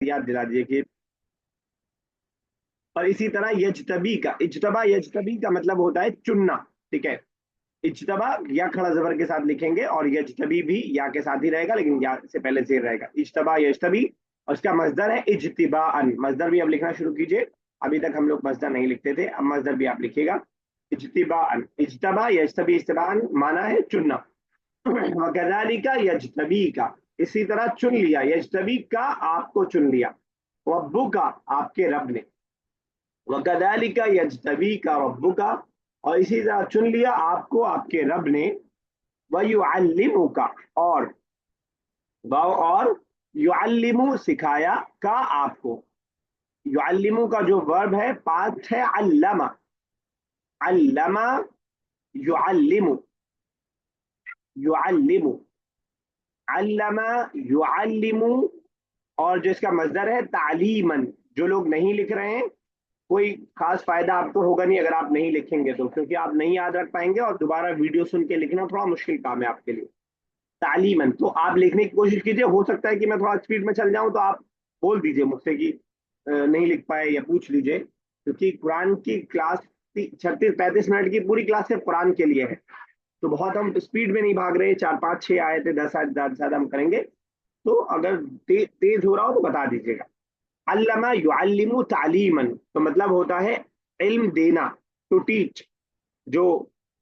याद दिला दिए कि। और इसी तरह यजतबी का, इज्तबा यजतबी का मतलब होता है चुनना, ठीक है। इज्तबा या खड़ा जबर के साथ लिखेंगे, और यजतबी भी या के साथ ही रहेगा, लेकिन या से पहले जेर रहेगा। इज्तबा यजतबी, और इसका मजदर है इज्तिबाअन। मजदर भी अब लिखना शुरू कीजिए, अभी तक हम लोग मजदर नहीं लिखते थे, अब मजदर भी आप लिखिएगा। इज्तिबाअन, इज्तबा यजतबी इज्तिबाअन माना है चुनना। वकज़ालिका यजतबी का, इसी तरह चुन लिया, यजतबी का आपको चुन लिया, रब्बुका आपके रब ने, वकज़ालिका यजतबी का रब्बुका, और इसी तरह चुन लिया आपको आपके रब ने, वयुअल्लिमुका, और युअल्लिमु सिखाया, का आपको। युअल्लिमु का जो वर्ब है पास्ट है अल्लमा, अल्लमा युअल्लिमु, युअल्लिमु, अल्लमा युअल्लिमु। और जो इसका मजदर है तालीमन। जो लोग नहीं लिख रहे हैं, कोई खास फायदा आपको होगा नहीं अगर आप नहीं लिखेंगे तो, क्योंकि आप नहीं याद रख पाएंगे, और दोबारा वीडियो सुन के लिखना थोड़ा मुश्किल काम है आपके लिए। तालीमन, तो आप लिखने की कोशिश कीजिए, हो सकता है कि मैं थोड़ा स्पीड में चल जाऊं तो आप बोल दीजिए मुझसे कि नहीं लिख पाए, या पूछ लीजिए, क्योंकि कुरान की क्लास 36-35 मिनट की पूरी क्लास सिर्फ कुरान के लिए है। तो बहुत हम स्पीड में नहीं भाग रहे, 4 5 6 आए थे, 10 आयत ज्यादा से ज्यादा हम करेंगे। तो अगर तेज हो रहा हो तो बता दीजिएगा। अल्लमा युअल्लिमु तालीमन, तो मतलब होता है इल्म देना, टू टीच। जो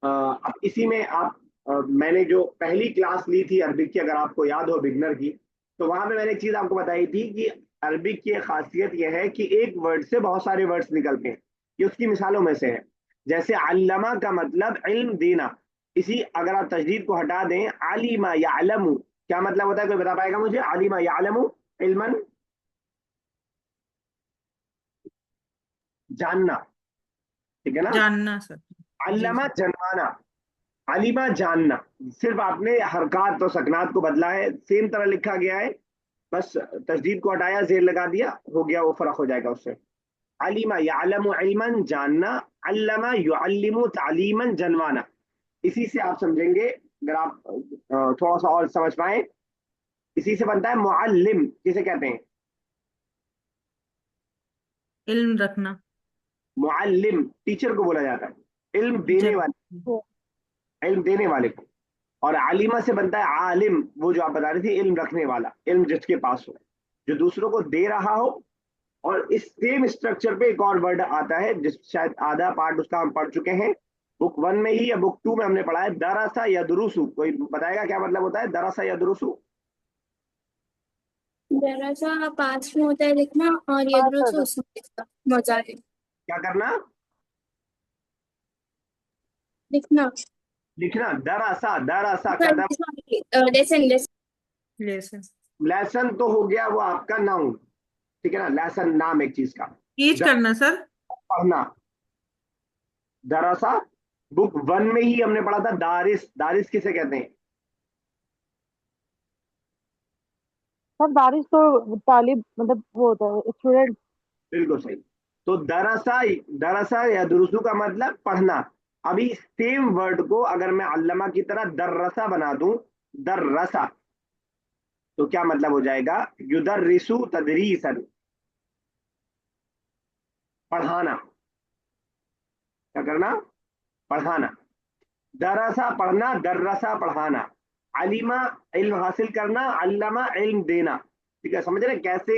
अब इसी में आप मैंने जो पहली क्लास ली थी अरबिक की, अगर आपको याद हो, बिगनर की, तो वहां पे मैंने एक चीज आपको बताई थी कि अरबिक की एक खासियत यह है कि एक वर्ड से बहुत सारे वर्ड्स निकलते हैं। ये उसकी मिसालों में से है। जैसे अल्लमा का मतलब इल्म देना, इसी अगर आप तजदीद को हटा दें, आलिमा यालमु, क्या मतलब होता है, कोई बता पाएगा मुझे? आलिमा यालमु इल्मन, जानना, ठीक है ना। जानना सर। जी अल्लमा सर। जनवाना, अलीमा जानना। सिर्फ आपने हरकत और सकनात को बदला है, सेम तरह लिखा गया है, बस तशदीद को हटाया, जेर लगा दिया, हो गया, वो फर्क हो जाएगा उससे। अलीमा यालमु इल्मन जानना, अल्लमा युअल्लिमु तालीमन जनवाना। इसी से आप समझेंगे, अगर आप थोड़ा सा और समझ पाए, इसी से बनता है मुअल्लिम, किसे कहते हैं? इल्म रखना। मुअल्लिम टीचर को बोला जाता है, इल्म देने टीचर। वाले, इल्म देने वाले को। और आलिमा से बनता है आलिम, वो जो आप बता रहे थे, इल्म रखने वाला, इल्म जिसके पास हो, जो दूसरों को दे रहा हो। और इस सेम स्ट्रक्चर पे एक और वर्ड आता है, जिस शायद आधा पार्ट उसका हम पढ़ चुके हैं बुक 1 में ही, या बुक 2 में हमने पढ़ा है, दरसा या दुरुसु। कोई बताएगा क्या मतलब होता है दरसा या दुरुसु? दरअसल पास में होता है लिखना, और ये हाँ दुरुस्त सर। उसमें लिखना, मजा है क्या करना? लिखना। लिखना, दरसा, दरसा का दम। Lesson lesson. लेसन। लेसन तो हो गया वो आपका नाउन, ठीक है ना, लेसन नाम एक चीज का। टीच करना सर। पढ़ना, दरसा बुक 1 में ही हमने पढ़ा था। दारिस, दारिस किसे कहते हैं? सर बारिश तो तालिब मतलब वो होता है स्टूडेंट। बिल्कुल सही। तो दरसा, दरसा या दुरुसु का मतलब पढ़ना। अभी सेम वर्ड को अगर मैं अल्लमा की तरह दर्रसा बना दूं, दर्रसा, तो क्या मतलब हो जाएगा? युदर्रिसु तदरीसन, पढ़ाना। क्या करना? पढ़ाना। दरसा पढ़ना, दर्रसा पढ़ाना। अलीमा इल्म हासिल करना, अल्लमा इल्म देना। ठीक है, समझ रहे हैं कैसे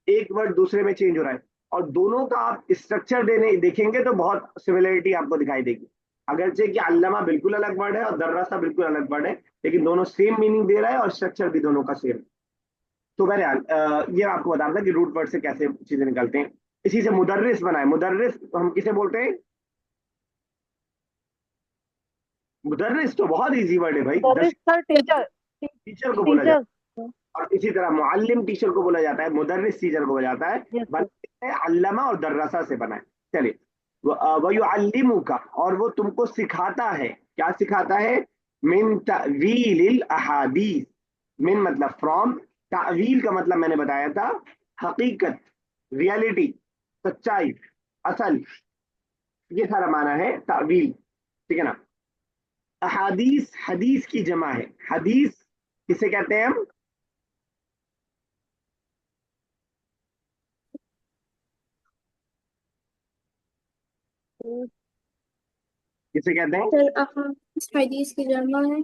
एक वर्ड दूसरे में चेंज हो रहा है? और दोनों का आप स्ट्रक्चर देने देखेंगे तो बहुत सिमिलरिटी आपको दिखाई देगी। अगरचे कि अल्लमा बिल्कुल अलग वर्ड है और दर्रसा बिल्कुल अलग वर्ड है, लेकिन दोनों सेम मीनिंग दे रहा है, और स्ट्रक्चर भी दोनों का सेम। तो बहरहाल ये आपको बता रहा था कि रूट वर्ड से कैसे चीजें निकलते हैं। इसी से मुदर्रिस बनाए। मुदर्रिस हम किसे बोलते हैं? मुदर्रिस तो बहुत इजी वर्ड है भाई, दरिस सर टीचर। टीचर को बोला टीचर। जाता है। और इसी तरह मुअल्लिम टीचर को बोला जाता है, मुदर्रिस टीचर को बोला जाता है। Yes sir. बना है अल्लमा और दर्रसा से बना है। चलिए, वयुअल्लिमुका, और वो तुमको सिखाता है। क्या सिखाता है? मिन तवीलिल अहादीस, मिन मतलब फ्रॉम, तावील का मतलब मैंने बताया था हकीकत, रियलिटी, सच्चाई, असल, ये सारा माना है तावील, ठीक है ना। अहादीस, हदीस की जमा है। हदीस किसे कहते हैं हम? हदीस, हदीस की जमा है। हदीस, किसे कहते हैं हम? हदीस, हदीस की जमा है। हदीस, किसे कहते हैं हम? हदीस, हदीस की जमा है। हदीस, किसे कहते हैं हम? हदीस, हदीस की जमा है। हदीस, किसे कहते हैं हम? हदीस, किसे कहते हैं हम? किसे कहते हैं? सर अहादीस हदीस की जमा है।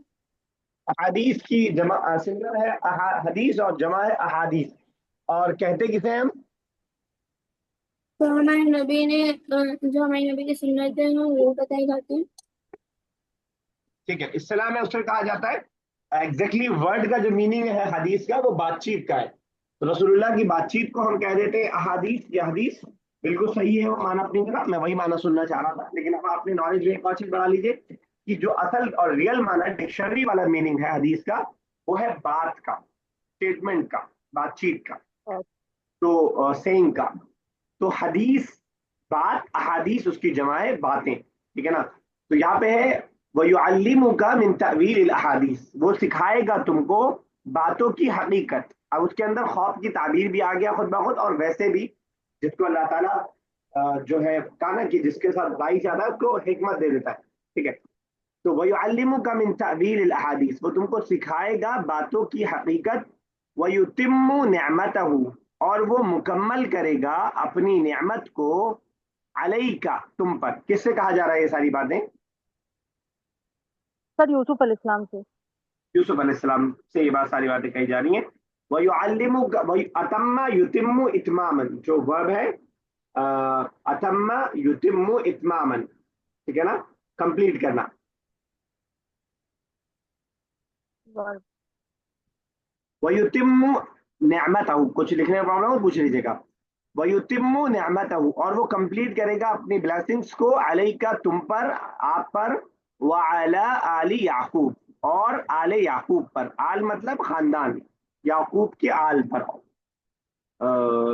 अहादीस की जमा सिंगुलर है हदीस और जमा है अहादीस। और कहते किसे हैं हम? तो हमारे नबी ने जो हमारे नबी की सुन्नतें हैं वो बताई जाती हैं। ठीक है, इस्लाम में उसे कहा जाता है, एग्जैक्टली वर्ड का जो मीनिंग है हदीस का वो बातचीत का है। तो रसूलुल्लाह की बातचीत को हम कह देते हैं अहादीस या हदीस। बिल्कुल सही है वो माना अपनी जगह, मैं वही माना सुनना चाह रहा था, लेकिन अब आपने नॉलेज में एक और चीज बढ़ा लीजिए कि जो असल और रियल माना डिक्शनरी वाला मीनिंग है हदीस का, वो है बात का, स्टेटमेंट का, बातचीत का, और तो सेइंग का। तो हदीस बात, अहादीस उसकी जमा है बातें, ठीक है ना। तो यहाँ पे है वयुअल्लिमुका मिन तअवील अहादीस, वो सिखाएगा तुमको बातों की हकीकत। अब उसके अंदर खौफ की ताबीर भी आ गया खुद ब खुद, और वैसे भी जिसको अल्लाह ताला जो है कहा ना कि जिसके साथ भाई चाहता है उसको हिकमत दे देता है, ठीक है। तो वयुअल्लिमुका मिन तअवील अहादीस, वो तुमको सिखाएगा बातों की हकीकत। वयुतिम्मु निअमतहु, और वो मुकम्मल करेगा अपनी नेमत को, अलैका तुम पर। किससे कहा जा रहा है ये सारी बातें? सर यूसुफ अलैहिस्सलाम से। यूसुफ अलैहिस्सलाम से ये बात सारी बातें कही जा रही हैं। वयुअल्लिमुका अतम्मा युतिम्मु इतमामन, जो वर्ब है अतम्मा युतिम्मु इतमामन, ठीक है ना, कंप्लीट करना। वर्ब। वयुतिम्मु निअमतहु, कुछ लिखने में प्रॉब्लम हो पूछ लीजिएगा। वयुतिम्मु निअमतहु, और वो कंप्लीट करेगा अपनी ब्लेसिंग्स को, अलैका तुम पर, आप पर, व अला आली याकूब, और आले याकूब पर। आल मतलब खानदान, याकूब के आल पर,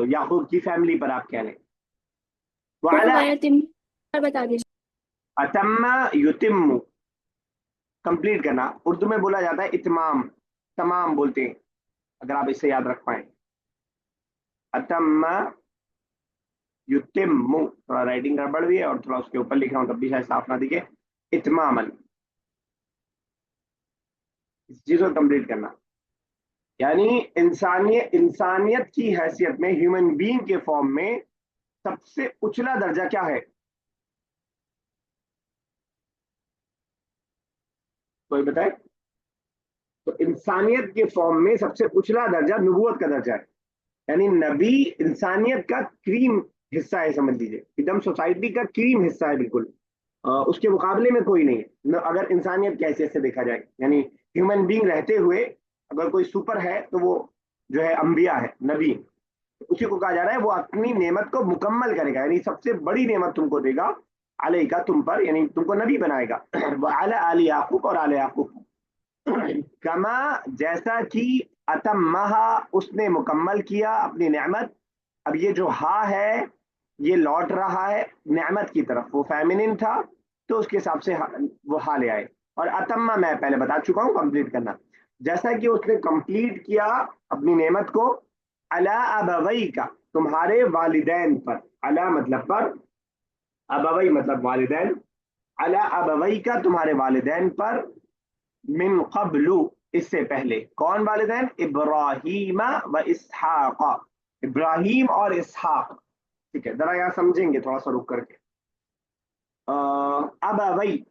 याकूब की फैमिली पर आप कह लें। व तो अला वयतिम पर बता दीजिए। अतम्मा युतिम्मु, कंप्लीट करना। उर्दू में बोला जाता है इतमाम, तमाम बोलते हैं, अगर आप इसे याद रख पाए। अतम्मा युतिम्मु, थोड़ा राइटिंग गड़बड़ भी है और थोड़ा उसके ऊपर लिख रहा हूं तब भी शायद साफ ना दिखे। इतमामन, इस चीज को कंप्लीट करना, यानी इंसानियत की हैसियत में, ह्यूमन बीइंग के फॉर्म में सबसे उचला दर्जा क्या है? कोई बताए? तो इंसानियत के फॉर्म में सबसे उचला दर्जा नबूवत का दर्जा है। यानी नबी इंसानियत का क्रीम हिस्सा है, समझ लीजिए एकदम सोसाइटी का क्रीम हिस्सा है बिल्कुल। उसके मुकाबले में कोई नहीं है अगर इंसानियत की हैसियत से देखा जाए। यानी ह्यूमन बीइंग रहते हुए अगर कोई सुपर है तो वो जो है अंबिया है, नबी। उसी को कहा जा रहा है वो अपनी नेमत को मुकम्मल करेगा, यानी सबसे बड़ी नेमत तुमको देगा, अलैका तुम पर, यानी तुमको नबी बनाएगा। अला आली याकूब, और आले याकूब। कमा जैसा कि अतम्महा उसने मुकम्मल किया अपनी नेमत। अब ये जो हा है ये लौट रहा है नेमत की तरफ, वो फेमिनिन था तो उसके हिसाब से वो हा ले आए। और अतम्मा मैं पहले बता चुका हूं, कंप्लीट करना। जैसा कि उसने कंप्लीट किया अपनी नेमत को, अला अबवई का, तुम्हारे वालिदैन पर। अला मतलब पर, अबवई मतलब वालिदैन। अला अबवई का, तुम्हारे वालिदैन पर, मिन कब्लु, इससे पहले। कौन वालिदैन? इब्राहीमा व इसहाक, इब्राहिम और इसहाक। ठीक है, जरा यहाँ समझेंगे थोड़ा सा रुक करके। अबवई,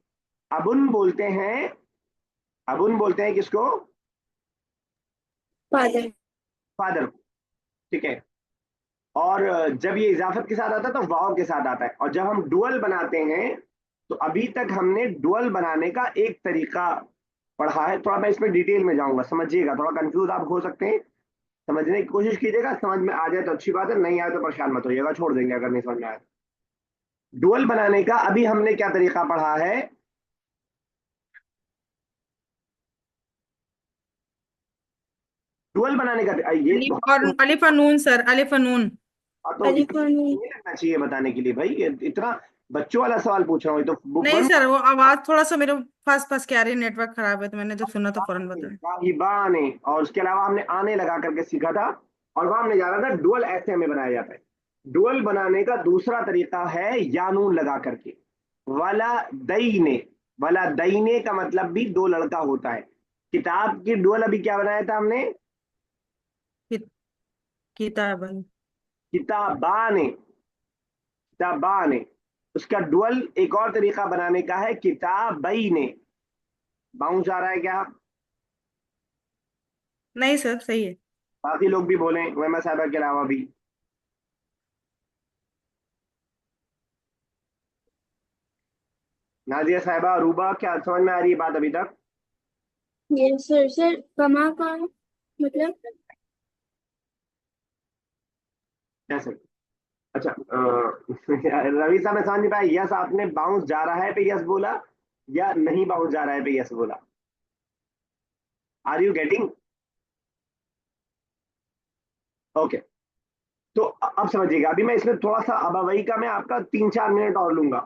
अबुन बोलते हैं, अबुन बोलते हैं किसको? फादर। फादर, ठीक है। और जब ये इजाफत के साथ आता है तो वाव के साथ आता है। और जब हम डुअल बनाते हैं तो अभी तक हमने डुअल बनाने का एक तरीका पढ़ा है, थोड़ा मैं इसमें डिटेल में जाऊंगा, समझिएगा। थोड़ा कंफ्यूज आप हो सकते हैं, समझने की कोशिश कीजिएगा, समझ में आ जाए तो अच्छी बात है, नहीं आए तो परेशान मत होइएगा, छोड़ देंगे अगर नहीं समझ में आए। डुअल बनाने का अभी हमने क्या तरीका पढ़ा है? डुअल बनाने का ये अलिफ और अलिफ और नून सर, अलिफ और नून। तो अलिफ और नून। नहीं लगना चाहिए बताने के लिए भाई, इतना बच्चों वाला सवाल पूछ रहा हूँ, ये तो बुक नहीं बंद। सर, वो आवाज थोड़ा सा मेरे फंस फंस के आ रही है, नेटवर्क खराब है, तो मैंने जब सुना तो फौरन बताया। साहिबाने, और उसके अलावा हमने आने लगा करके सीखा था, और वहां हमने जाना था डुअल ऐसे हमें बनाया जाता है। डुअल बनाने का दूसरा तरीका है यानून लगा करके, वाला दईने। वाला दईने का मतलब भी दो लड़का होता है। किताब की डुअल अभी क्या बनाया था हमने? कि- किताब है। किताबाने, किताबाने, اس کا ڈوئل ایک اور طریقہ بنانے کا ہے کتابین. باؤنس آ رہا ہے کیا؟ نہیں سر صحیح ہے. باقی لوگ بھی بولیں ویما صاحبہ کے علاوہ بھی. نازیہ صاحبہ، عروبہ، کیا سمجھ میں آ رہی ہے بات ابھی تک؟ یس سر. سر کما کا مطلب ایسے. اچھا روی صاحب میں سمجھ نہیں پایا. یس آپ نے باؤنس جا رہا ہے پہ یس بولا یا نہیں باؤنس جا رہا ہے پہ یس بولا؟ Are you getting? اوکے. تو اب سمجھیے گا، ابھی میں اس میں تھوڑا سا ابوئی کا میں آپ کا 3-4 منٹ اور لوں گا.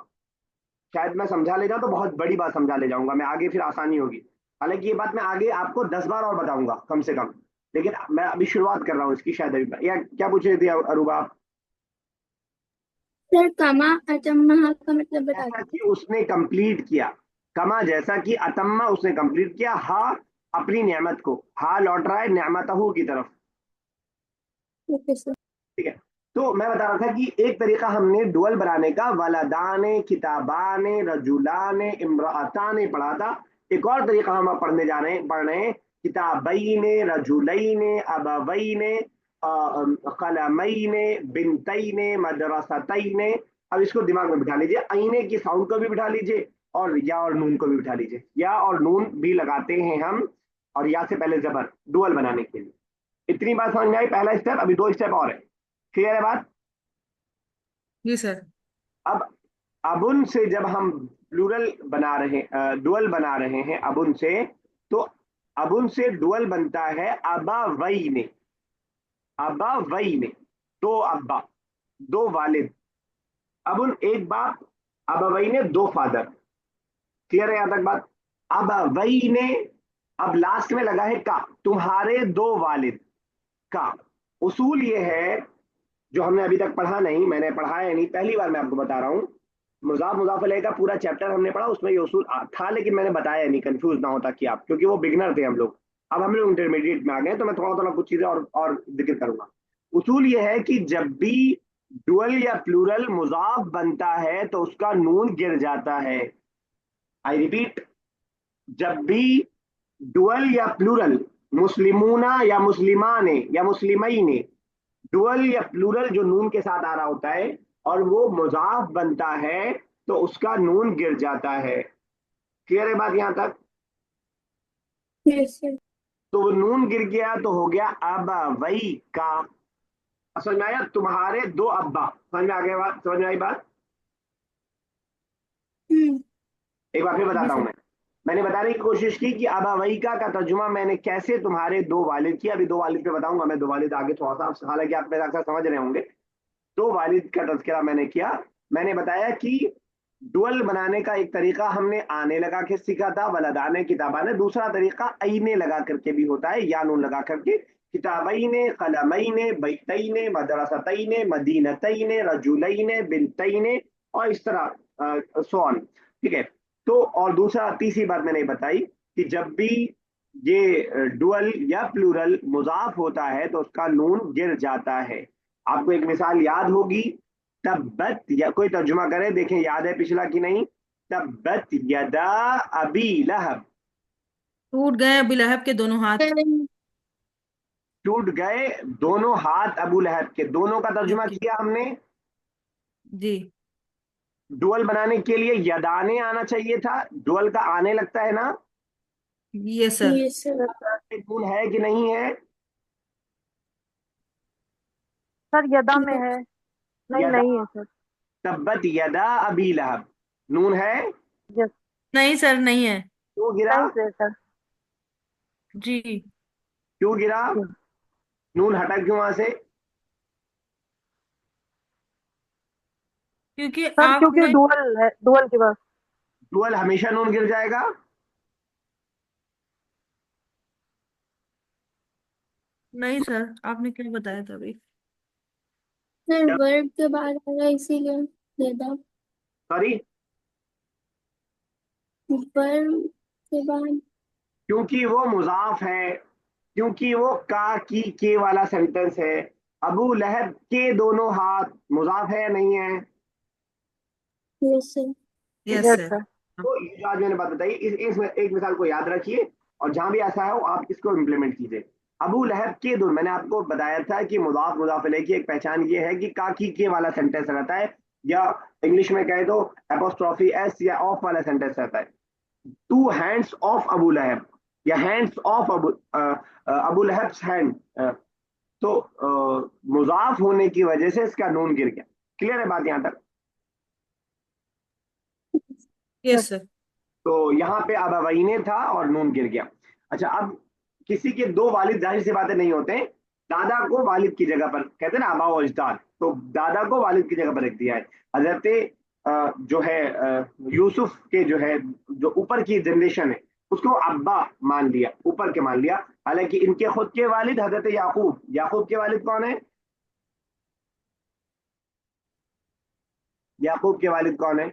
شاید میں سمجھا لے جاؤں تو بہت بڑی بات سمجھا لے جاؤں گا میں، آگے پھر آسانی ہوگی. حالانکہ یہ بات میں آگے آپ کو 10 بار اور بتاؤں گا کم سے کم، لیکن میں ابھی شروعات کر رہا ہوں اس کی. شاید ابھی یا کیا پوچھ رہی تھی اروبا آپ؟ سر کما اتمہ کا مطلب بتا جیسا کہ دیجیے. اس نے کمپلیٹ کیا. کما جیسا کہ اتما اس نے کمپلیٹ کیا. ہا اپنی نعمت کو، ہا لوٹ رہا ہے نعمتہو کی طرف. Okay sir. ٹھیک ہے. تو میں بتا رہا تھا کہ ایک طریقہ ہم نے ڈوئل بنانے کا ولدان کتابان رجولان امراتان پڑھا تھا. ایک اور طریقہ ہم اب پڑھ رہے ہیں کتابین رجولین ابوین قلمین بنتین مدرستین. اب اس کو دماغ میں بٹھا لیجیے، اینے کی ساؤنڈ کو بھی بٹھا لیجیے اور یا اور نون کو بھی بٹھا لیجیے. یا اور نون بھی لگاتے ہیں ہم، اور یا سے پہلے زبر ڈوئل بنانے کے لیے. اتنی بات سمجھ میں آئی؟ پہلا اسٹیپ. ابھی 2 اسٹیپ اور ہے. کلیئر ہے بات؟ جی سر. اب ابن سے جب ہم پلورل بنا رہے ڈوئل بنا رہے ہیں ابن سے، تو ابن سے ڈوئل بنتا ہے ابا وئی نے. ابا وئی نے دو ابا، دو والد. ابن ایک باپ، ابا وئی نے دو فادر. کلیئر ہے یہاں تک بات؟ ابا وئی نے، اب لاسٹ میں لگا ہے کا، تمہارے دو والد کا. اصول یہ ہے جو ہم نے ابھی تک پڑھا نہیں، میں نے پڑھا ہے نہیں، پہلی بار میں آپ کو بتا رہا ہوں. مضاف مضاف الیہ کا پورا چیپٹر ہم نے پڑھا، اس میں یہ اصول تھا لیکن میں نے بتایا نہیں، کنفیوز نہ ہوتا کہ آپ، کیونکہ وہ بگنر تھے ہم لوگ. اب ہم لوگ انٹرمیڈیٹ میں آ گئے تو میں تھوڑا تھوڑا کچھ چیزیں اور ذکر کروں گا. اصول یہ ہے کہ جب بھی ڈوئل یا پلورل مضاف بنتا ہے تو اس کا نون گر جاتا ہے. آئی ریپیٹ، جب بھی ڈوئل یا پلورل، مسلمون یا مسلمان یا مسلمین، ڈوئل یا پلورل جو نون کے ساتھ آ رہا ہوتا ہے اور وہ مضاف بنتا ہے تو اس کا نون گر جاتا ہے. کلیئر ہے بات یہاں تک؟ یس سر. تو وہ نون گر گیا تو ہو گیا ابا وئی کا. سمجھ میں آیا؟ تمہارے دو ابا. سمجھ میں آ گیا بات؟ سمجھ میں آئی بات؟ ایک بار پھر جی بتاتا ہوں سر. میں نے بتانے کی کوشش کی کہ ابا وئی کا ترجمہ میں نے کیسے تمہارے دو والد کیا. ابھی دو والد پہ بتاؤں گا میں. دو والد آگے تھوڑا سا، حالانکہ آپ میرا اکثر سمجھ رہے ہوں گے. دو والد کا تذکرہ میں نے کیا. میں نے بتایا کہ ڈوئل بنانے کا ایک طریقہ ہم نے آنے لگا کے سیکھا تھا ولدان کتابان. دوسرا طریقہ اینے لگا کر کے بھی ہوتا ہے، یا نون لگا کر کے. کتابین قلمین بیتین مدرستین مدینتین رجولین بنتین اور اس طرح سون. ٹھیک ہے. تو اور دوسرا تیسری بات میں نے بتائی کہ جب بھی یہ ڈوئل یا پلورل مضاف ہوتا ہے تو اس کا نون گر جاتا ہے. آپ کو ایک مثال یاد ہوگی، تبت، یا کوئی ترجمہ کرے دیکھیں یاد ہے پچھلا کہ نہیں. تبت یدا ابی لہب. ٹوٹ گئے ابی لہب کے دونوں ہاتھ. ٹوٹ گئے دونوں ہاتھ ابو لہب کے. دونوں کا ترجمہ جی. کیا ہم نے. جی. ڈوئل بنانے کے لیے یدانے آنا چاہیے تھا. ڈوئل کا آنے لگتا ہے نا. یس سر. یس سر. نون ہے کہ نہیں ہے؟ سر یدا میں ہے. نہیں یدا. نہیں ہے سر. تبت یدا ابی لہب نون ہے. یس. نہیں سر نہیں ہے. کیوں گرا؟ نہیں سے سر. جی. کیوں گرا؟ جی. نون ہٹا کیوں وہاں سے؟ کیونکہ سر آپ کیونکہ نے ڈوئل ہے، ڈوئل کے بعد. ڈوئل ہمیشہ نون گر جائے گا. نہیں سر، آپ نے کیا بتایا تھا ابھی؟ سر ورب کے بعد آ گیا اسی لیے زیادہ. سوری، ورب کے بعد کیونکہ وہ مضاف ہے، کیونکہ وہ کا کی کے والا سینٹنس ہے. ابو لہب کے دونوں ہاتھ مضاف ہے یا نہیں ہے؟ Yes sir. Yes yes sir. Sir. तो ये जो आज मैंने बात बताई, इस एक मिसाल को याद रखिए और जहां भी ऐसा हो आप इसको इम्प्लीमेंट कीजिए। अबू लहब के दो, मैंने आपको बताया था कि मुदाफ मुदाफ इलैह की एक पहचान ये है कि का की के वाला सेंटेंस रहता है, या इंग्लिश में कहे तो एपोस्ट्रोफी एस या ऑफ वाला सेंटेंस रहता है। टू हैंड्स ऑफ अबू लहब या हैंड्स ऑफ अबू लहब्स हैंड, तो मुजाफ होने की वजह से इसका नून गिर गया। क्लियर है बात यहां तक? Yes sir. तो यहाँ पे अबवैने था और नून गिर गया। अच्छा, अब किसी के दो वालिद, जाहिर सी बातें नहीं होते हैं, दादा को वालिद की जगह पर कहते हैं ना, आबा व अजदाद, तो दादा को वालिद की जगह पर रख दिया है। हजरत जो है यूसुफ के जो है, जो ऊपर की जनरेशन है, उसको अब्बा मान लिया, ऊपर के मान लिया। हालांकि इनके खुद के वालिद हजरत याकूब, याकूब के वालिद कौन है? याकूब के वालिद कौन है?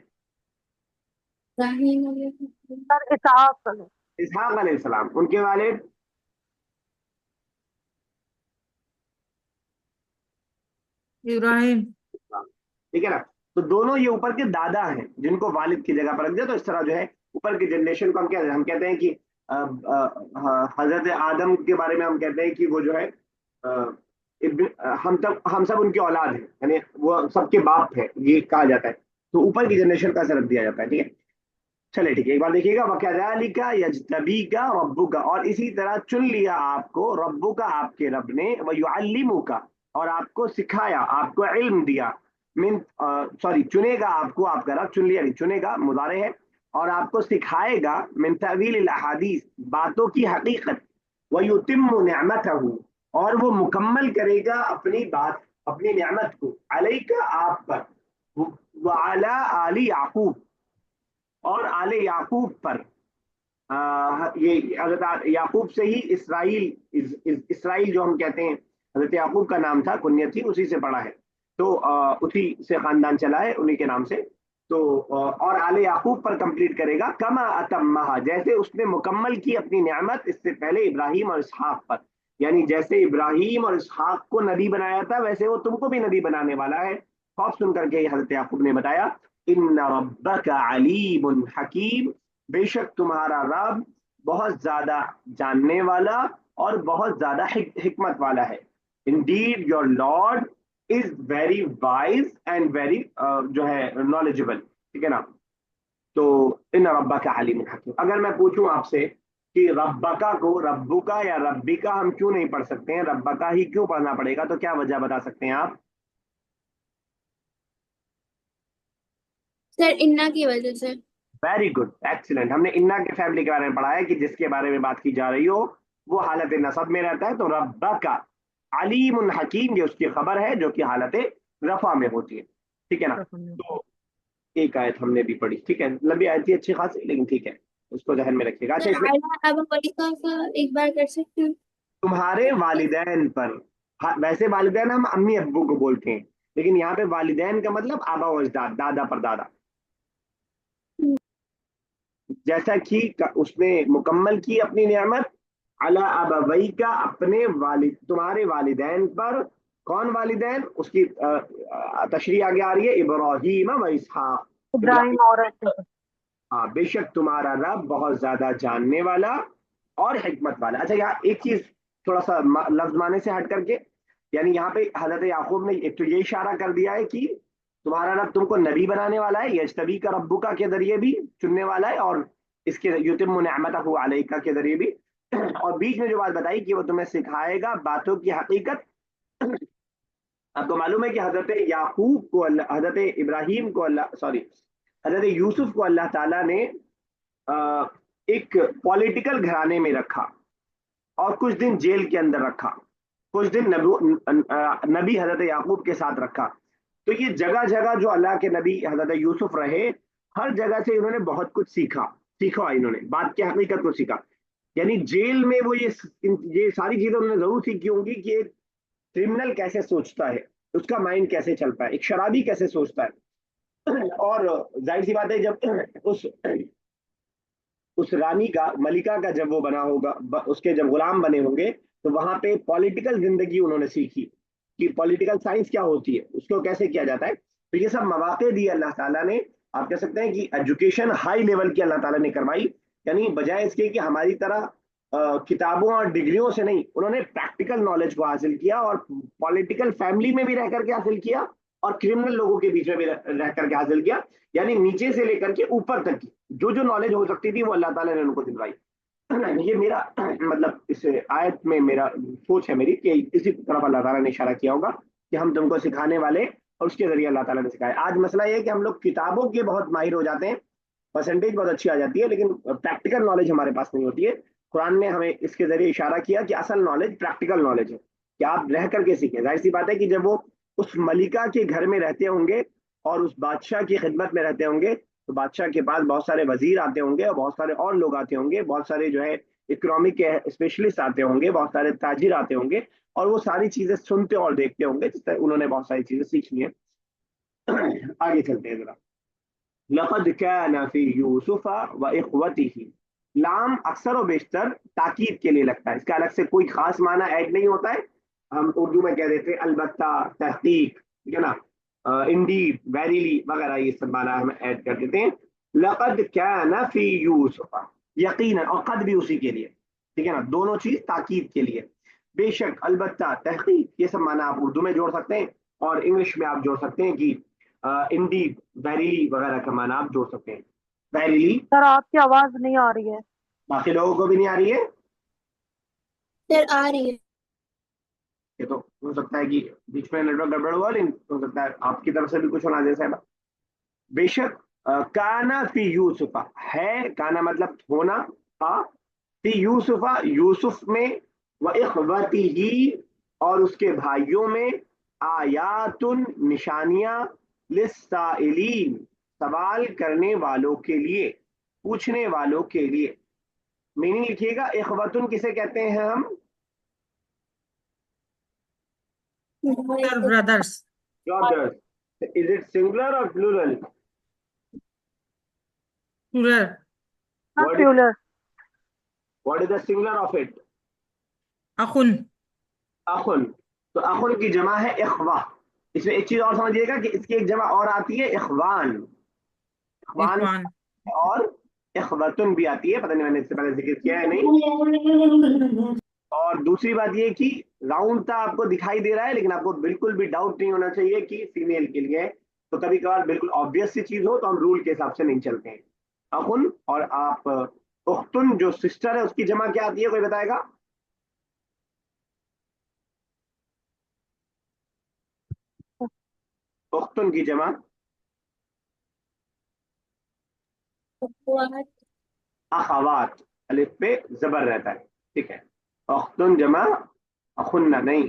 इब्राहिम अलैहि सर इसहाक। इसहाक अलैहिस्सलाम। उनके वालिद इब्राहिम। ठीक है ना। तो दोनों ये ऊपर के दादा हैं जिनको वालिद की जगह पर रख दिया। तो इस तरह जो है ऊपर की जनरेशन को हम कहते हैं कि हजरत आदम के बारे में हम कहते हैं कि वो जो है हम सब उनकी औलाद हैं, यानी वो सबके बाप है, ये कहा जाता है। तो ऊपर की जनरेशन का असर रख दिया जाता है। ठीक है, चले ठीक है, एक बार देखिएगा, वकज़ालिका यज्तबीका रब्बुका, और इसी तरह चुन लिया आपको रब्बुका, आपके रब ने, व युअल्लिमुका, और आपको सिखाया, आपको इल्म दिया, मिन सॉरी चुनेगा आपको, आपका रब चुन लिया नहीं, चुनेगा मुदारे है, और आपको सिखाएगा मिन तवील अहादीस, बातों की हकीकत, व युतिम्मु निअमतहु, और वो मुकम्मल करेगा अपनी बात, अपनी नियामत को, अलैका आप पर, व अला आली याकूब, और आले याकूब पर। ये हजरत याकूब से ही इसराइल जो हम कहते हैं, हजरत याकूब का नाम था, कुन्यत थी, उसी से पड़ा है। तो उसी से खानदान चला है, उन्हीं के नाम से। तो और आले याकूब पर कंप्लीट करेगा, कमा अतम्महा, जैसे उसने मुकम्मल की अपनी नियामत इससे पहले इब्राहिम और इसहाक पर। यानी जैसे इब्राहिम और इसहाक को नबी बनाया था, वैसे वो तुमको भी नबी बनाने वाला है। खौफ सुन करके हजरत याकूब ने बताया, इन्ना रब्बका अलीमुन हकीम, बेशक तुम्हारा रब बहुत ज्यादा जानने वाला और बहुत ज्यादा हिकमत वाला है। Indeed your Lord is very wise and very जो है नॉलेजेबल। ठीक है ना। तो इन रब्बका अलीमुन हकीम, अगर मैं पूछूं आपसे कि रब्बका को रब्बुका या रब्बिका हम क्यों नहीं पढ़ सकते हैं, रब्बका ही क्यों पढ़ना पड़ेगा, तो क्या वजह बता सकते हैं आप? सर इन्ना की वजह से। Very good, excellent. हमने इन्ना के फैमिली के बारे में पढ़ा है कि जिसके बारे में बात की जा रही हो वो हालत नसब में रहता है। तो रब्बका अलीमुन हकीम, ये उसकी खबर है जो कि हालत रफा में होती है। ठीक है ना। तो एक आयत हमने भी पढ़ी, ठीक है, लंबी आयत थी अच्छी खासी, लेकिन ठीक है, उसको ध्यान में रखिएगा। अच्छा, सर इसमें आला अब वलीका का एक बार कर सकते हैं? तुम्हारे वालिदैन पर, वैसे वालिदैन हम अम्मी अब्बू को बोलते हैं, लेकिन यहाँ पे वालिदैन का मतलब आबा व अजदाद, दादा पर दादा। जैसा कि उसने मुकम्मल की अपनी नियामत अला अबवई का, अपने वालिद, तुम्हारे वालिदैन पर। कौन वालिदैन? उसकी तशरीह आगे आ रही है, इब्राहीम व इसहाक। इब्राहिम और हाँ, बेशक तुम्हारा रब बहुत ज्यादा जानने वाला और हिकमत वाला। अच्छा, यहाँ एक चीज थोड़ा सा लफ्ज माने से हट करके, यानी यहाँ पे हजरत याकूब ने एक तो ये इशारा कर दिया है कि तुम्हारा रब तुमको नबी बनाने वाला है, यजतबी का रब्बुका के जरिए भी चुनने वाला है, और इसके युतिम्मु निअमतहु अलैका के जरिए भी। और बीच में जो बात बताई कि वो तुम्हें सिखाएगा बातों की हकीकत। आपको मालूम है कि हजरत याकूब को अल्लाह, हजरत इब्राहिम को अल्लाह, सॉरी हजरत यूसुफ को अल्लाह ताला ने एक पॉलिटिकल घराने में रखा और कुछ दिन जेल के अंदर रखा, कुछ दिन नबी हजरत याकूब के साथ रखा। तो ये जगह जगह जो अल्लाह के नबी हजरत यूसुफ रहे, हर जगह से इन्होंने बहुत कुछ सीखा इन्होंने बात की हकीकत को सीखा। यानी जेल में वो ये सारी चीजें उन्होंने जरूर सीखी होंगी कि एक क्रिमिनल कैसे सोचता है, उसका माइंड कैसे चलता है, एक शराबी कैसे सोचता है। और जाहिर सी बात है, जब उस रानी का, मलिका का जब वो बना होगा, उसके जब गुलाम बने होंगे, तो वहां पे पॉलिटिकल जिंदगी उन्होंने सीखी कि पॉलिटिकल साइंस क्या होती है, उसको कैसे किया जाता है। तो ये सब मौके दिए अल्लाह ताला ने आप कह सकते हैं कि एजुकेशन हाई लेवल की अल्लाह ताला ने करवाई, यानी बजाय इसके कि हमारी तरह किताबों और डिग्रियों से नहीं, उन्होंने प्रैक्टिकल नॉलेज को हासिल किया और पॉलिटिकल फैमिली में भी रह करके हासिल किया और क्रिमिनल लोगों के बीच में भी रह करके हासिल किया, यानी नीचे से लेकर के ऊपर तक की जो जो नॉलेज हो सकती थी वो अल्लाह ताला ने उनको दिलवाई। ये मेरा मतलब इस आयत में मेरा सोच है मेरी कि इसी तरफ अल्लाह ताला ने इशारा किया होगा कि हम तुमको सिखाने वाले और उसके जरिए अल्लाह ताला ने सिखाया। आज मसला ये है कि हम लोग किताबों के बहुत माहिर हो जाते हैं, परसेंटेज बहुत अच्छी आ जाती है, लेकिन प्रैक्टिकल नॉलेज हमारे पास नहीं होती है। कुरान ने हमें इसके जरिए इशारा किया कि असल नॉलेज प्रैक्टिकल नॉलेज है, कि आप रह करके सीखें। जाहिर सी बात है कि जब वो उस मलिका के घर में रहते होंगे और उस बादशाह की खिदमत में रहते होंगे, तो बादशाह के पास बहुत सारे वजीर आते होंगे और बहुत सारे और लोग आते होंगे, बहुत सारे जो है इकोनॉमिक के स्पेशलिस्ट आते होंगे, बहुत सारे ताजिर आते होंगे, और वो सारी चीजें सुनते और देखते होंगे, जिससे उन्होंने बहुत सारी चीजें सीखी हैं। आगे चलते हैं जरा। लक़द कान फी यूसुफ व इख्वतिही, लाम अक्सर और बेशतर ताकीद के लिए लगता है, इसका अलग से कोई खास माना ऐड नहीं होता है। हम उर्दू में कह देते हैं अलबत्ता, तहकीक, ठीक है ना, इंडीड, वेरीली वगैरह, ये सब माना हम ऐड कर देते हैं। लक़द कान फी यूसुफ, यकीनन, और कद भी उसी के लिए, ठीक है ना, दोनों चीज ताकीद के लिए। बेशक, अलबत्ता, तहकीक, ये सब माना आप उर्दू में जोड़ सकते हैं और इंग्लिश में आप जोड़ सकते हैं कि इंडीड, वेरीली वगैरह का माना आप जोड़ सकते हैं। वेरीली, सर आपकी आवाज नहीं आ रही है। बाकी लोगों को भी नहीं आ रही है, सर आ रही है। ये तो हो सकता है कि बीच में नेटवर्क गड़बड़ हुआ, लेकिन हो सकता है आपकी तरफ से भी कुछ होना जैसा है। बेशक, काना फी यूसुफा, है काना मतलब होना, था, फी यूसुफा, यूसुफ में, व इख्वतिही, और उसके भाइयों में, आयातुन, निशानियां, लिस्साइलीन, सवाल करने वालों के लिए, पूछने वालों के लिए। मीनिंग लिखिएगा, इख्वतुन किसे कहते हैं हम? Sir brothers. Brothers. Is it singular or plural? Plural. हाँ what is plural. What is the singular of it? अखुन। अखुन। तो अखुन की जमा है इख्वा। इसमें एक चीज और समझिएगा कि इसकी एक जमा और आती है, इख्वान। इख्वान इखवान। और इख्वतुन भी आती है, पता नहीं मैंने इससे पहले जिक्र किया है नहीं। और दूसरी बात ये कि राउंड था आपको दिखाई दे रहा है, लेकिन आपको बिल्कुल भी डाउट नहीं होना चाहिए कि फीमेल के लिए है। तो कभी कभार बिल्कुल ऑब्वियस सी चीज हो तो हम रूल के हिसाब से नहीं चलते हैं। अखुन, और आप उख्तुन जो सिस्टर है उसकी जमा क्या आती है, कोई बताएगा? उख्तुन की जमा अखवात, अलिफ पे जबर रहता है, ठीक है। उख्तुन जमा अखुन्ना नहीं,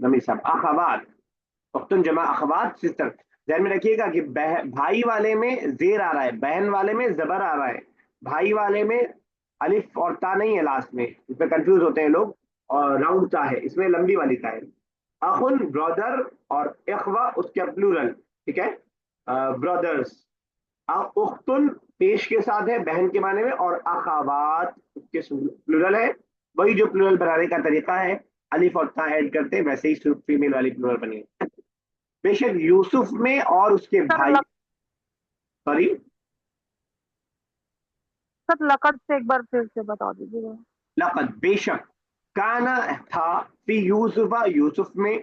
नमी साहब, अखवात। उख्तुन जमा अखवात, सिस्टर। ध्यान में रखिएगा कि भाई वाले में जेर आ रहा है, बहन वाले में जबर आ रहा है, भाई वाले में अलिफ और ता नहीं है लास्ट में, इसमें कंफ्यूज होते हैं लोग, और राउंड ता है, इसमें लंबी वाली ता है। अखुन ब्रदर, और इख्वा उसके प्लूरल, ठीक है, ब्रदर्स। उख्तुन पेश के साथ है, बहन के माने में, और अखावात उसके प्लूरल है। वही जो प्लूरल बनाने का तरीका है, अलिफ और ता ऐड करते हैं, वैसे ही फीमेल वाली प्लूरल बनी है। बेशक यूसुफ में और उसके सर भाई, सॉरी, सर लकड़ से एक बार फिर से बता दीजिएगा। लक़द, बेशक, काना था, फी यूसुफा, यूसुफ में,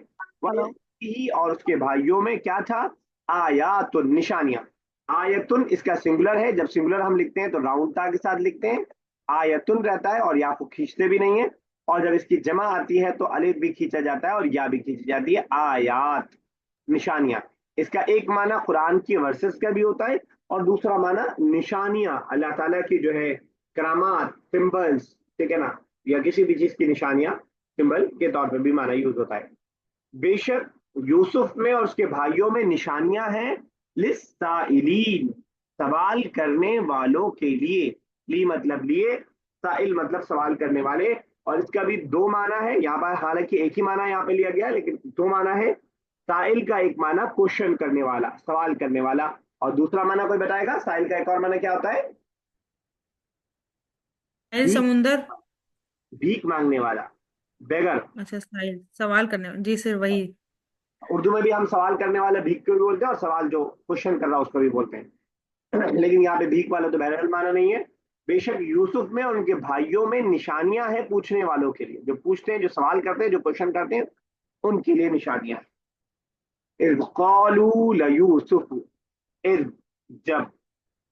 हेलो। ही, और उसके भाइयों में क्या था? आयातुन, निशानियां। आयतुन इसका सिंगुलर है, जब सिंगुलर हम लिखते हैं तो राउंड ता के साथ लिखते हैं, आयतुन रहता है और या को खींचते भी नहीं है, और जब इसकी जमा आती है तो अलिफ भी खींचा जाता है और या भी खींची जाती है, आयात, निशानियां। इसका एक माना कुरान की वर्सेस का भी होता है, और दूसरा माना निशानियां, अल्लाह ताला की जो है करामात, सिंबल्स, ठीक है ना, या किसी भी चीज की निशानियां, सिंबल के तौर पर भी माना यूज होता है। बेशक यूसुफ में और उसके भाइयों में निशानियां हैं, लिस्साइलीन, सवाल करने वालों के लिए। ली मतलब लिए, साइल मतलब सवाल करने वाले, और इसका भी दो माना है यहाँ पर, हालांकि एक ही माना यहाँ पे लिया गया लेकिन दो माना है। साइल का एक माना क्वेश्चन करने वाला, सवाल करने वाला, और दूसरा माना कोई बताएगा? साइल का एक और माना क्या होता है? साहिल भीख, समुंदर। भीख मांगने वाला, बेगर। अच्छा साहिल सवाल करने जी सर वही। اردو میں بھی ہم سوال کرنے والا بھیک کو بھی بولتے ہیں اور سوال جو کوشچن کر رہا اس کو بھی بولتے ہیں لیکن یہاں پہ بھیک والا تو بہرحال مانا نہیں ہے. بے شک یوسف میں اور ان کے بھائیوں میں نشانیاں ہیں پوچھنے والوں کے لیے, جو پوچھتے ہیں, جو سوال کرتے ہیں, جو کوشچن کرتے ہیں, ان کے لیے نشانیاں ہیں. اذ قالوا لیوسف, اذ جب,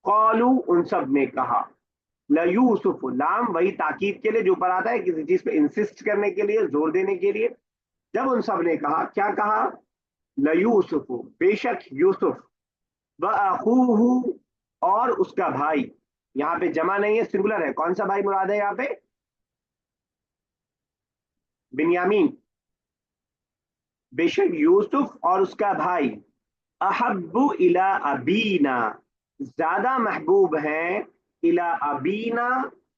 قالوا ان سب نے کہا, لیوسف لام وہی تاکید کے لیے جو اوپر آتا ہے کسی چیز پہ انسسٹ کرنے کے لیے, زور دینے کے لیے. جب ان سب نے کہا, کیا کہا, لیوسف بے شک یوسف, وَأَخُوهُ اور اس کا بھائی. یہاں پہ جمع نہیں ہے, سنگولر ہے. کون سا بھائی مراد ہے یہاں پہ؟ بنیامین. بے شک یوسف اور اس کا بھائی, احب الی ابینا زیادہ محبوب ہیں, الی ابینا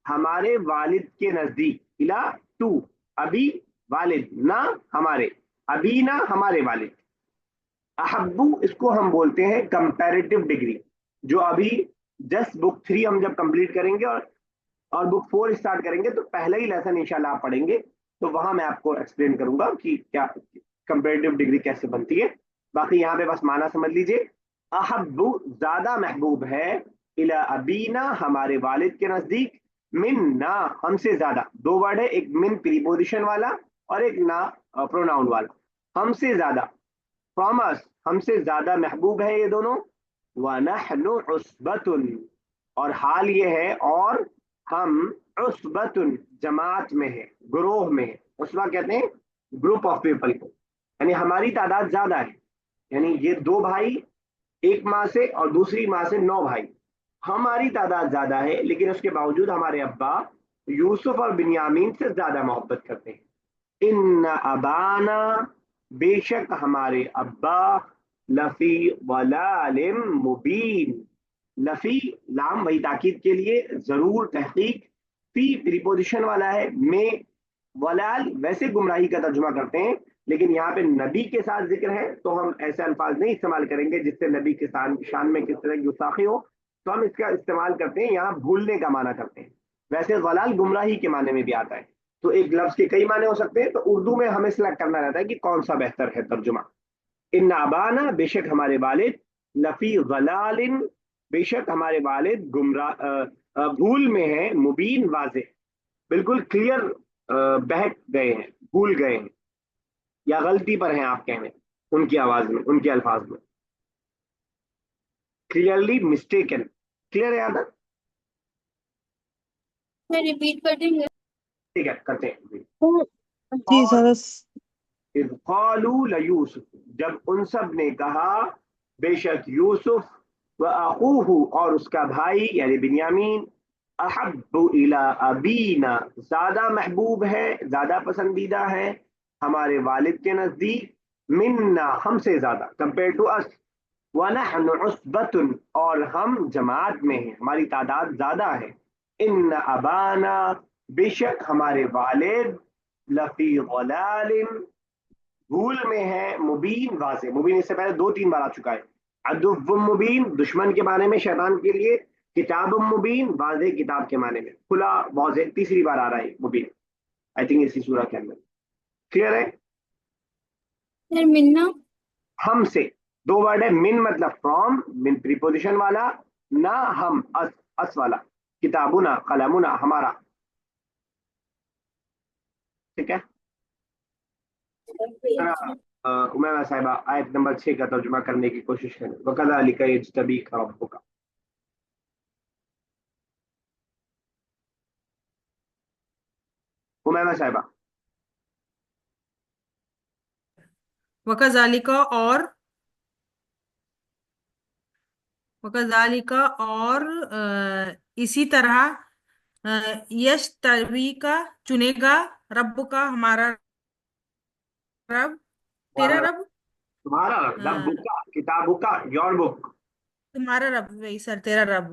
ہمارے والد کے نزدیک, الی ٹو ابی والد, نہ ہمارے, ابینا ہمارے والد. احبو اس کو ہم بولتے ہیں کمپیریٹو ڈگری, جو ابھی جسٹ بک 3 ہم جب کمپلیٹ کریں گے اور بک 4 اسٹارٹ کریں گے تو پہلا ہی لیسن انشاءاللہ آپ پڑھیں گے, تو وہاں میں آپ کو ایکسپلین کروں گا کہ کیا کمپیریٹو ڈگری کیسے بنتی ہے. باقی یہاں پہ بس معنی سمجھ لیجئے, احبو زیادہ محبوب ہے, الی ابینا ہمارے والد کے نزدیک, مننا ہم سے زیادہ. دو ورڈ ہے, ایک من پریپوزیشن والا اور ایک نا پروناؤن والا. ہم سے زیادہ, فرام اس ہم سے زیادہ محبوب ہے یہ دونوں. وَنَحْنُ عُصْبَةٌ اور حال یہ ہے, اور ہم عصبتن جماعت میں ہے, گروہ میں ہے. عصبہ کہتے ہیں گروپ آف پیپل کو, یعنی ہماری تعداد زیادہ ہے. یعنی یہ 2 بھائی, ایک ماں سے اور دوسری ماں سے 9 بھائی. ہماری تعداد زیادہ ہے لیکن اس کے باوجود ہمارے ابا یوسف اور بنیامین سے زیادہ محبت کرتے ہیں. ان ابانا بے شک ہمارے ابا, لفی ضلال مبین, لفی لام وہی تاکید کے لیے, ضرور, تحقیق, فی پریپوزیشن والا ہے, میں, ولال ویسے گمراہی کا ترجمہ کرتے ہیں لیکن یہاں پہ نبی کے ساتھ ذکر ہے تو ہم ایسے الفاظ نہیں استعمال کریں گے جس سے نبی کے شان میں کس طرح کی گستاخی ہو, تو ہم اس کا استعمال کرتے ہیں یہاں بھولنے کا معنی کرتے ہیں. ویسے ضلال گمراہی کے معنی میں بھی آتا ہے, تو ایک لفظ کے کئی معنی ہو سکتے ہیں, تو اردو میں ہمیں سلیکٹ کرنا رہتا ہے کہ کون سا بہتر ہے ترجمہ. ان ابانا بے شک ہمارے والد, لفی ضلال بے شک ہمارے والد گمراہ بھول میں ہیں, مبین واضح, بالکل کلیئر, بہک گئے ہیں, بھول گئے ہیں, یا غلطی پر ہیں آپ کہنے, ان کی آواز میں, ان کے الفاظ میں, کلیئرلی مسٹیکن. کلیئر ہے یاد؟ میں ریپیٹ کر دیں گے. ٹھیک ہے, کرتے ہیں. جی اور سر. اذ قالوا لیوسف جب ان سب نے کہا, بے شک یوسف, واخوہ اور اس کا بھائی یعنی بنیامین, احب الی ابینا زیادہ محبوب ہے, زیادہ پسندیدہ ہے ہمارے والد کے نزدیک, منا ہم سے زیادہ, کمپیئر ٹو اس, ونحن عصبۃ اور ہم جماعت میں ہیں, ہماری تعداد زیادہ ہے. ان ابانا بے شک ہمارے والد, لفی ضلال بھول میں ہے, مبین واضح. مبین اس سے پہلے 2-3 بار آ چکا ہے. عدو مبین دشمن کے معنی میں شیطان کے لیے, کتاب مبین واضح کتاب کے معنی میں, کھلا واضح, تیسری بار آ رہا ہے مبین, آئی تھنک اسی سورہ کے اندر. کلیئر ہے؟ سر منا ہم سے 2 ورڈ ہے, من مطلب فرام, من پریپوزیشن والا, نہ ہم, اس والا, کتابنا قلمنا ہمارا. ٹھیک ہے. عمیرہ صاحبہ آیت نمبر 6 کا ترجمہ کرنے کی کوشش کریں. وَكَذَلِكَ يَجْتَبِيكَ رَبُّكَ. عمیرہ صاحبہ. وکذالک اور اسی طرح, یش تروی کا چنے گا, رب کا ہمارا رب, تیرا رب, تمہارا رب کا, کتابوں کا, یور بک. تمہارا رب, وہی سر, تیرا رب.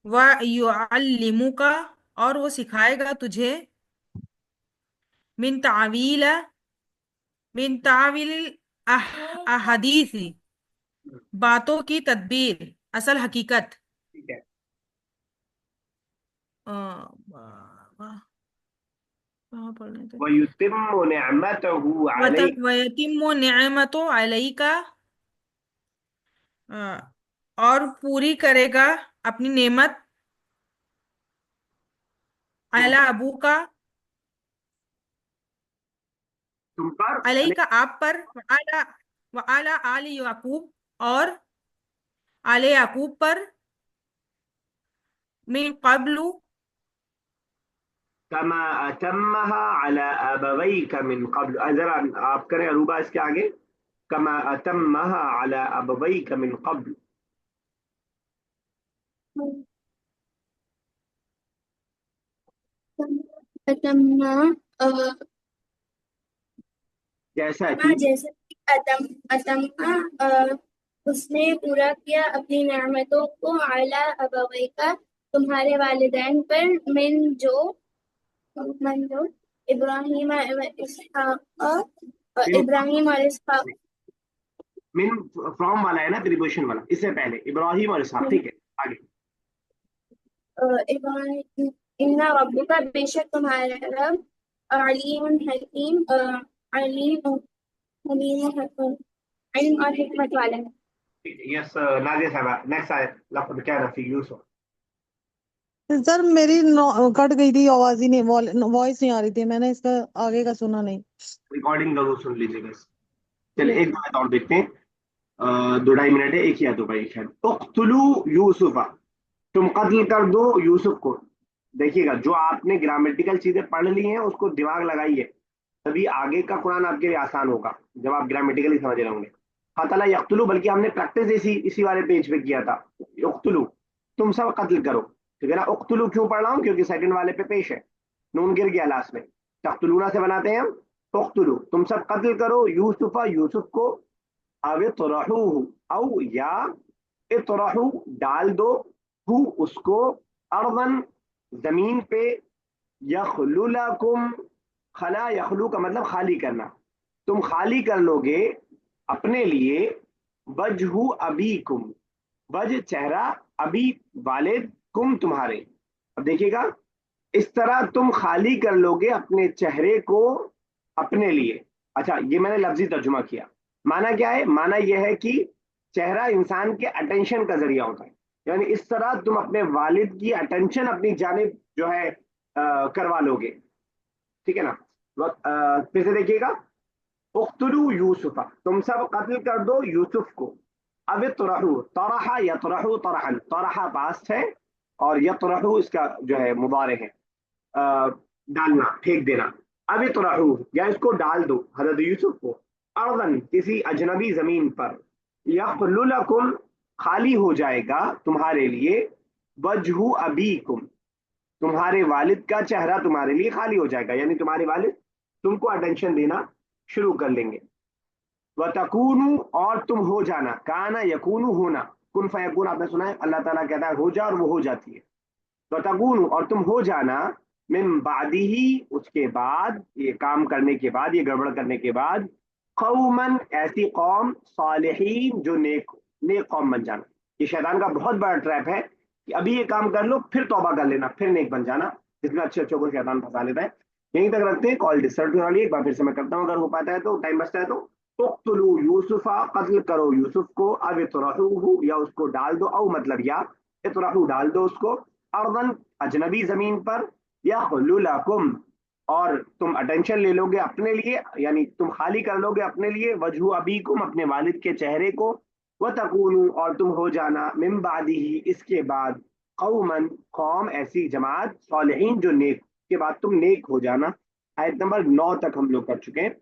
وَيُعَلِّمُكَ اور وہ سکھائے گا تجھے, من تعویل احادیث باتوں کی تدبیر, اصل حقیقت. ٹھیک ہے. कहाँ पढ़ने थे? वयुतिम्मु निअमतहु अलैक, वयतिम्मु निअमतो अलैका, और पूरी करेगा अपनी नेमत तुम अला पर, अबू का, तुम पर, अलैका आप पर, व अला आली याकूब, और आले याकूब पर, मिन कब्लु, कमा अतम्महा अला अबवैका मिन कब्ल। जरा आप करें अरूबा इसके आगे, कमा अतम्महा अला अबवैका मिन कब्ल, अतम्मा, जैसा हाँ, कि जैसे कि अतम्मा, उसने पूरा किया अपनी नेमतों को आला अबवै का, तुम्हारे वालिदैन पर, मन जो इब्राहिम व इसहाक, मिन, इब्राहिम और इसहाक, मिन फ्रॉम वाला है ना, प्रीपोजिशन वाला, इससे पहले इब्राहिम और इसहाक, ठीक है आगे। इब्राहिम, इन्ना रब्बुका, बेशक तुम्हारा रब, अलीम हकीम, अलीम हलीम इल्म और हिकमत वाला है। यस नाजिया साहबा, नेक्स्ट आयत, लक़द कान फी यूसुफ। सर मेरी कट गई थी, आवाज ही नहीं, वॉइस नहीं आ रही थी, मैंने इसका आगे का सुना नहीं। रिकॉर्डिंग जरूर सुन लीजिएगा। चलिए ठीक एक है। दो आयत और देखते हैं, 2-2.5 मिनट है, एक ही आयत भाई शायद। उक़्तुलू यूसुफा, तुम कत्ल कर दो यूसुफ को। देखिएगा, जो आपने ग्रामेटिकल चीजें पढ़ ली हैं उसको दिमाग लगाइए, तभी आगे का कुरान आपके लिए आसान होगा, जब आप ग्रामेटिकली समझ रहे होंगे। कतला यक्तुलू, बल्कि हमने प्रैक्टिस इसी वाले पेज पे किया था। उक्तुलू, तुम सब कत्ल करो, ठीक है ना। उक्तुलू क्यों पढ़ रहा हूँ, क्योंकि सेकंड वाले पे पेश है, नून गिर गया लास्ट में। तख्तुलूना से बनाते हैं हम, उक्तुलू तुम सब कत्ल करो यूसुफा, यूसुफ को, अव इतरहूहु, औ या इतरहू डाल दो, हु उसको, अर्दन जमीन पे, यखलु लकुम, खला यखलू का मतलब खाली करना, तुम खाली कर लोगे अपने लिए, वजहु अबीकुम, वज चेहरा, अभी वालिद, कुम तुम्हारे। अब देखिएगा, इस तरह तुम खाली कर लोगे अपने चेहरे को अपने लिए। अच्छा, ये मैंने लफ्जी तर्जुमा किया, माना क्या है, माना यह है कि चेहरा इंसान के अटेंशन का जरिया होता है, यानी इस तरह तुम अपने वालिद की अटेंशन अपनी जानिब जो है करवा लोगे, ठीक है ना। फिर से देखिएगा, उख्तुलू यूसुफा, तुम सब कत्ल कर दो यूसुफ को, अब तुरहू, तरहा यतरहू तरहन, तरहा पास्ट है और यतरहू इसका जो है मुबारे है, डालना, फेंक देना। अब तुरहू, या इसको डाल दो हजरत यूसुफ को, अर्दन किसी अजनबी जमीन पर, यखलु लकुम खाली हो जाएगा तुम्हारे लिए, वजहु अबीकुम तुम्हारे वालिद का चेहरा तुम्हारे लिए खाली हो जाएगा, यानी तुम्हारे वालिद तुमको अटेंशन देना शुरू कर लेंगे। वतकूनु और तुम हो जाना, काना यकूनु होना, कुन फयकून आपने सुना है, अल्लाह ताला कहता है हो जा और वो हो जाती है। वतकूनु और तुम हो जाना, मिन बादिही उसके बाद, ये काम करने के बाद, ये गड़बड़ करने के बाद, कौमन ऐसी कौम, सालिहीन जो नेक नेक कौम बन जाना। ये शैतान का बहुत बड़ा ट्रैप है कि अभी ये काम कर लो फिर तौबा कर लेना फिर नेक बन जाना, जिसमें अच्छे अच्छों को शैतान फंसा लेता है। यहीं तक रखते हैं, कॉल डिस्टर्ब होने वाली है, एक बार फिर से मैं करता हूँ, अगर हो पाता है तो, टाइम बचता है तो। उक़्तुलू यूसुफा, कत्ल करो यूसुफ को, अब इतरहूहु या उसको डाल दो, औ मतलब या इतरहू डाल दो उसको, अर्दन अजनबी जमीन पर, यखलु लकुम और तुम अटेंशन ले लोगे अपने लिए, यानी तुम खाली कर लोगे अपने लिए, वजहु अबीकुम अपने वालिद के चेहरे को, व तकूनु और तुम हो जाना, मिन बादिही इसके बाद, कौमन कौम ऐसी जमात, सालिहीन जो नेक, के बाद तुम नेक हो जाना। आयत नंबर 9 तक हम लोग कर चुके हैं।